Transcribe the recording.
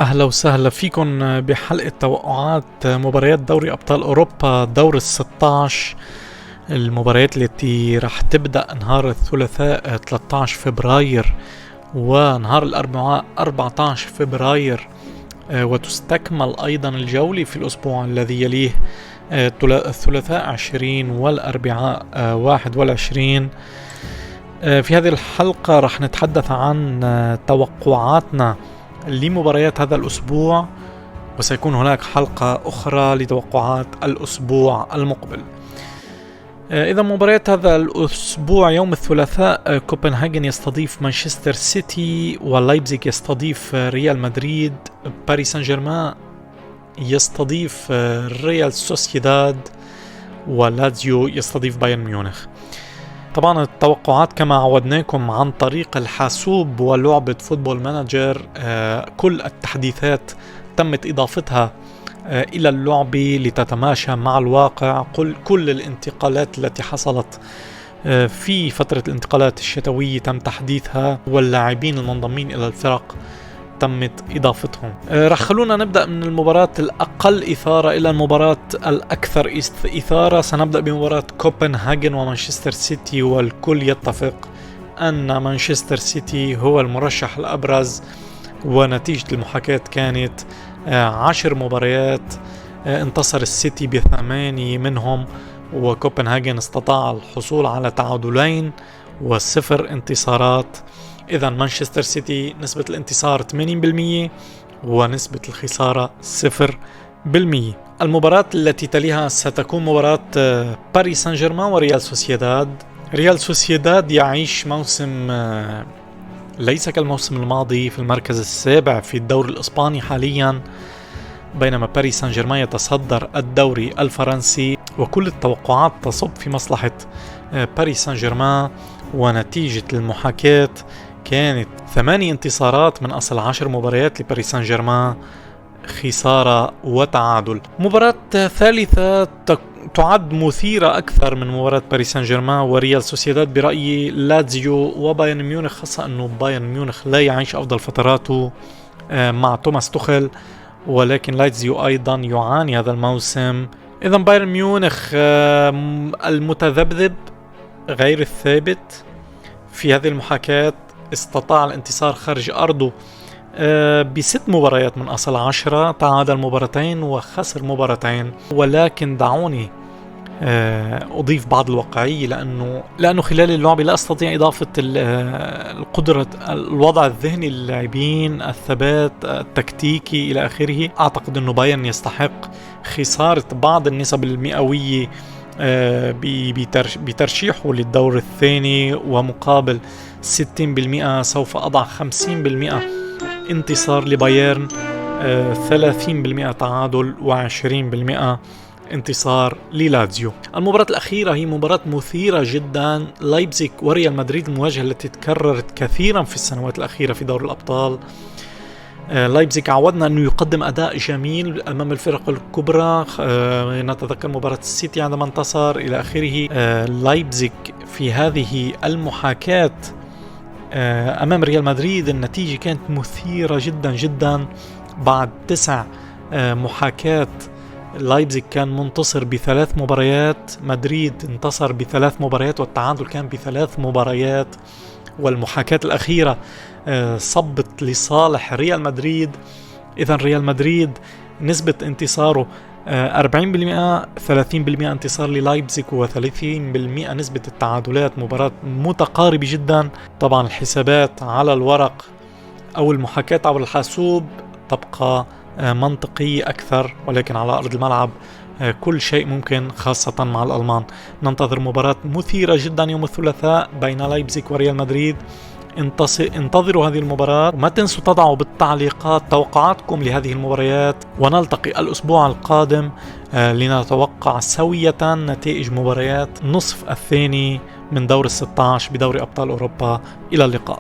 أهلا وسهلا فيكم بحلقة توقعات مباريات دوري أبطال أوروبا دور الستاش. المباريات التي راح تبدأ نهار الثلاثاء 13 فبراير ونهار الأربعاء 14 فبراير، وتستكمل أيضا الجولة في الأسبوع الذي يليه، الثلاثاء 20 والأربعاء 21. في هذه الحلقة راح نتحدث عن توقعاتنا لمباريات هذا الأسبوع، وسيكون هناك حلقة أخرى لتوقعات الأسبوع المقبل. إذا مباريات هذا الأسبوع: يوم الثلاثاء كوبنهاجن يستضيف مانشستر سيتي، ولايبزيغ يستضيف ريال مدريد، باريس سان جيرمان يستضيف ريال سوسيداد، ولاتزيو يستضيف بايرن ميونخ. طبعا التوقعات كما عودناكم عن طريق الحاسوب ولعبة فوتبول مانجر. كل التحديثات تمت إضافتها إلى اللعبة لتتماشى مع الواقع. كل الانتقالات التي حصلت في فترة الانتقالات الشتوية تم تحديثها، واللاعبين المنضمين إلى الفرق تمت إضافتهم. رح خلونا نبدأ من المباراة الأقل إثارة إلى المباراة الأكثر إثارة. سنبدأ بمباراة كوبنهاجن ومانشستر سيتي، والكل يتفق أن مانشستر سيتي هو المرشح الأبرز، ونتيجة المحاكاة كانت 10 مباريات انتصر السيتي ب8 منهم، وكوبنهاجن استطاع الحصول على تعادلين و0 انتصارات. إذا مانشستر سيتي نسبة الانتصار 80% ونسبة الخسارة 0%. المباراة التي تليها ستكون مباراة باريس سان جيرمان وريال سوسيداد. ريال سوسيداد يعيش موسم ليس كالموسم الماضي، في المركز السابع في الدوري الإسباني حاليا، بينما باريس سان جيرمان يتصدر الدوري الفرنسي، وكل التوقعات تصب في مصلحة باريس سان جيرمان. ونتيجة المحاكاة كانت 8 انتصارات من أصل 10 مباريات لباريس سان جيرمان، خسارة وتعادل. مباراة ثالثة تعد مثيرة أكثر من مباراة باريس سان جيرمان وريال سوسيداد برأيي، لاتزيو وبايرن ميونخ، خاصة أنه بايرن ميونخ لا يعيش أفضل فتراته مع توماس توخيل، ولكن لاتزيو أيضا يعاني هذا الموسم. إذا بايرن ميونخ المتذبذب غير الثابت في هذه المحاكاة استطاع الانتصار خارج أرضه ب6 مباريات من أصل 10، تعادل مباراتين وخسر مباراتين. ولكن دعوني أضيف بعض الواقعية، لأنه خلال اللعبة لا أستطيع إضافة القدرة، الوضع الذهني للاعبين، الثبات التكتيكي إلى آخره. أعتقد أنه بايرن يستحق خسارة بعض النسب المئوية بترشيحه للدور الثاني، ومقابل 60% سوف أضع 50% انتصار لبايرن، 30% تعادل و20% انتصار للاتزيو. المباراة الأخيرة هي مباراة مثيرة جدا، لايبزيغ وريال مدريد، المواجهة التي تكررت كثيرا في السنوات الأخيرة في دور الأبطال. لايبزيغ عودنا أنه يقدم أداء جميل أمام الفرق الكبرى، نتذكر مباراة السيتي عندما انتصر إلى آخره. لايبزيغ في هذه المحاكاة أمام ريال مدريد النتيجة كانت مثيرة جدا جدا. بعد 9 محاكاة لايبزيغ كان منتصر ب3 مباريات، مدريد انتصر ب3 مباريات، والتعادل كان ب3 مباريات، والمحاكاة الأخيرة صبت لصالح ريال مدريد. إذن ريال مدريد نسبة انتصاره 40%، 30% انتصار للايبزيغ، و30% نسبة التعادلات. مباراة متقاربة جدا. طبعا الحسابات على الورق أو المحاكاة عبر الحاسوب تبقى منطقية أكثر، ولكن على أرض الملعب كل شيء ممكن، خاصة مع الألمان. ننتظر مباراة مثيرة جدا يوم الثلاثاء بين لايبزيغ وريال مدريد. انتظروا هذه المباراة، وما تنسوا تضعوا بالتعليقات توقعاتكم لهذه المباريات، ونلتقي الأسبوع القادم لنتوقع سوية نتائج مباريات نصف الثاني من دور 16 بدوري أبطال أوروبا. إلى اللقاء.